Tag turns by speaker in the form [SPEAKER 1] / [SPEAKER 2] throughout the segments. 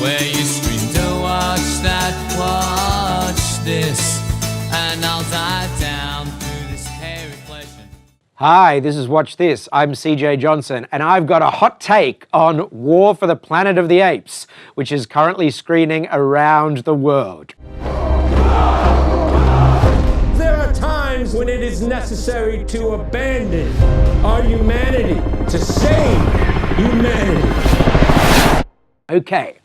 [SPEAKER 1] where you scream to watch that, watch this, and I'll dive down through this hairy flesh.
[SPEAKER 2] Hi, this is Watch This. I'm CJ Johnson, and I've got a hot take on War for the Planet of the Apes, which is currently screening around the world.
[SPEAKER 3] There are times when it is necessary to abandon our humanity, to save humanity.
[SPEAKER 2] Okay,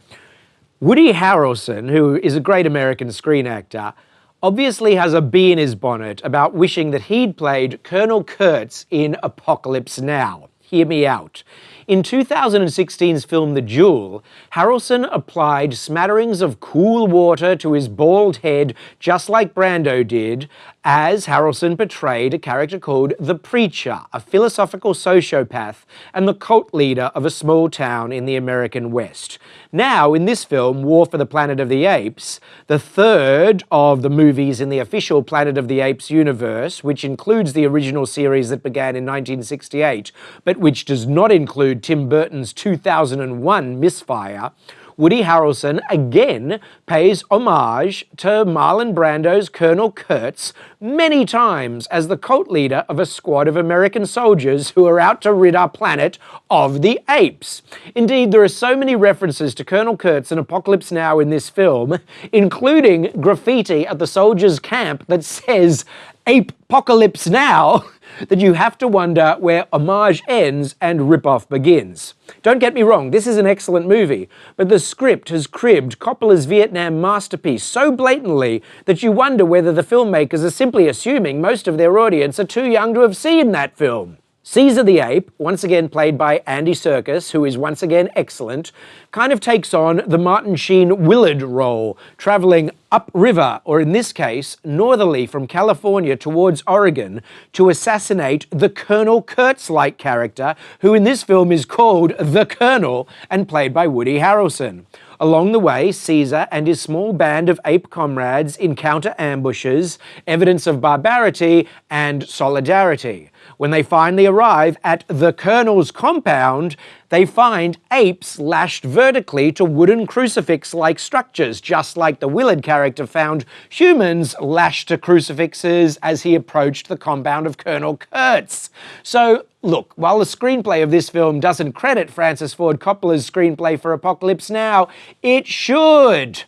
[SPEAKER 2] Woody Harrelson, who is a great American screen actor, obviously has a bee in his bonnet about wishing that he'd played Colonel Kurtz in Apocalypse Now. Hear me out. In 2016's film The Duel, Harrelson applied smatterings of cool water to his bald head just like Brando did, as Harrelson portrayed a character called The Preacher, a philosophical sociopath and the cult leader of a small town in the American West. Now, in this film, War for the Planet of the Apes, the third of the movies in the official Planet of the Apes universe, which includes the original series that began in 1968, but which does not include Tim Burton's 2001 Misfire, Woody Harrelson again pays homage to Marlon Brando's Colonel Kurtz many times as the cult leader of a squad of American soldiers who are out to rid our planet of the apes. Indeed, there are so many references to Colonel Kurtz and Apocalypse Now in this film, including graffiti at the soldiers' camp that says Ape-Pocalypse Now, that you have to wonder where homage ends and ripoff begins. Don't get me wrong, this is an excellent movie, but the script has cribbed Coppola's Vietnam masterpiece so blatantly that you wonder whether the filmmakers are simply assuming most of their audience are too young to have seen that film. Caesar the Ape, once again played by Andy Serkis, who is once again excellent, kind of takes on the Martin Sheen Willard role, traveling upriver, or in this case, northerly from California towards Oregon, to assassinate the Colonel Kurtz-like character, who in this film is called The Colonel and played by Woody Harrelson. Along the way, Caesar and his small band of ape comrades encounter ambushes, evidence of barbarity and solidarity. When they finally arrive at the Colonel's compound, they find apes lashed vertically to wooden crucifix-like structures, just like the Willard character found humans lashed to crucifixes as he approached the compound of Colonel Kurtz. So, look, while the screenplay of this film doesn't credit Francis Ford Coppola's screenplay for Apocalypse Now, it should.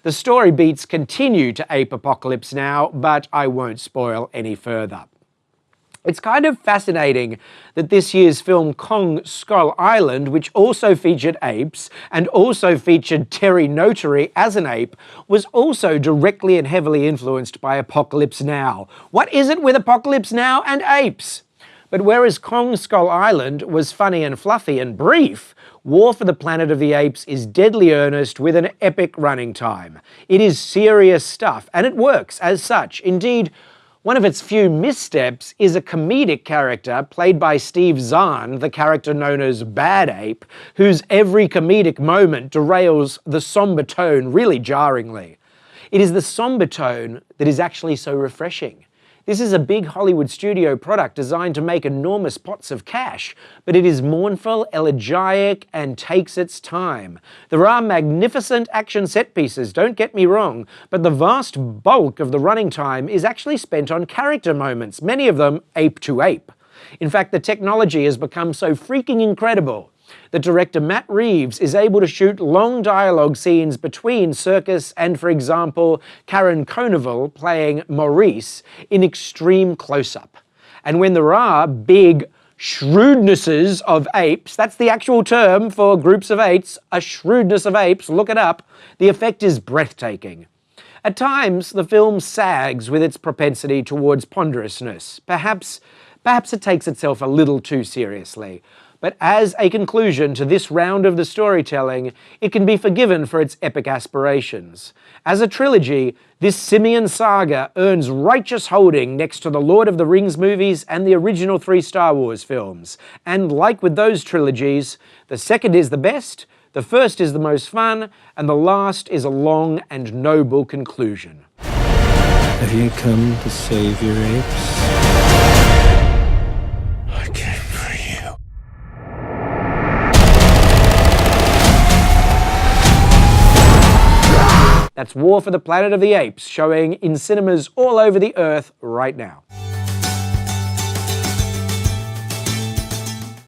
[SPEAKER 2] The story beats continue to Ape-Pocalypse Now, but I won't spoil any further. It's kind of fascinating that this year's film Kong Skull Island, which also featured apes and also featured Terry Notary as an ape, was also directly and heavily influenced by Apocalypse Now. What is it with Apocalypse Now and apes? But whereas Kong Skull Island was funny and fluffy and brief, War for the Planet of the Apes is deadly earnest with an epic running time. It is serious stuff, and it works as such. Indeed, one of its few missteps is a comedic character played by Steve Zahn, the character known as Bad Ape, whose every comedic moment derails the somber tone really jarringly. It is the somber tone that is actually so refreshing. This is a big Hollywood studio product designed to make enormous pots of cash, but it is mournful, elegiac, and takes its time. There are magnificent action set pieces, don't get me wrong, but the vast bulk of the running time is actually spent on character moments, many of them ape to ape. In fact, the technology has become so freaking incredible that director Matt Reeves is able to shoot long dialogue scenes between Serkis and, for example, Karen Conoval playing Maurice in extreme close-up. And when there are big shrewdnesses of apes, that's the actual term for groups of apes, a shrewdness of apes, look it up, the effect is breathtaking. At times, the film sags with its propensity towards ponderousness. Perhaps it takes itself a little too seriously. But as a conclusion to this round of the storytelling, it can be forgiven for its epic aspirations. As a trilogy, this simian saga earns righteous holding next to the Lord of the Rings movies and the original 3 Star Wars films. And like with those trilogies, the second is the best, the first is the most fun, and the last is a long and noble conclusion.
[SPEAKER 3] Have you come to save your apes? I came for you.
[SPEAKER 2] That's War for the Planet of the Apes, showing in cinemas all over the earth right now.